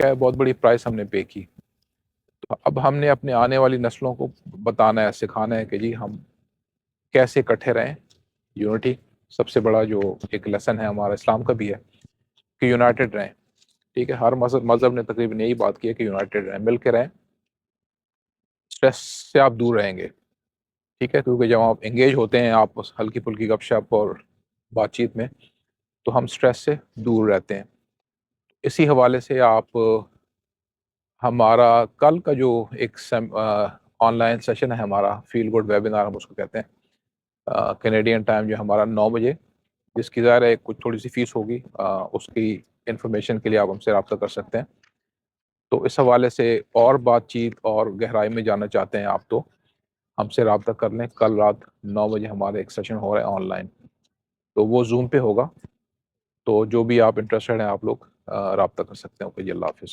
کیا بہت بڑی پرائس ہم نے پے کی. تو اب ہم نے اپنے آنے والی نسلوں کو بتانا ہے، سکھانا ہے کہ جی ہم کیسے اکٹھے رہیں. یونٹی سب سے بڑا جو ایک لیسن ہے ہمارا اسلام کا بھی ہے کہ یونائٹڈ رہیں. ٹھیک ہے، ہر مذہب نے تقریباً یہی بات کی ہے کہ یونائٹڈ رہیں، مل کے رہیں. اسٹریس سے آپ دور رہیں گے. ٹھیک ہے، کیونکہ جب آپ انگیج ہوتے ہیں آپ ہلکی پھلکی گپ شپ اور بات چیت میں، تو ہم اسٹریس سے دور رہتے ہیں. اسی حوالے سے آپ ہمارا کل کا جو ایک آن لائن سیشن ہے ہمارا فیل گڈ ویبینار ہم اس کو کہتے ہیں، کینیڈین ٹائم جو ہمارا 9 بجے، جس کی ظاہر ہے کچھ تھوڑی سی فیس ہوگی، اس کی انفارمیشن کے لیے آپ ہم سے رابطہ کر سکتے ہیں. تو اس حوالے سے اور بات چیت اور گہرائی میں جاننا چاہتے ہیں آپ تو ہم سے رابطہ کر لیں. کل رات 9 بجے ہمارا ایک سیشن ہو رہا ہے آن لائن، تو وہ زوم پہ ہوگا. تو جو بھی آپ انٹرسٹڈ ہیں آپ لوگ رابطہ کر سکتے ہیں. اوکے جی، اللہ حافظ.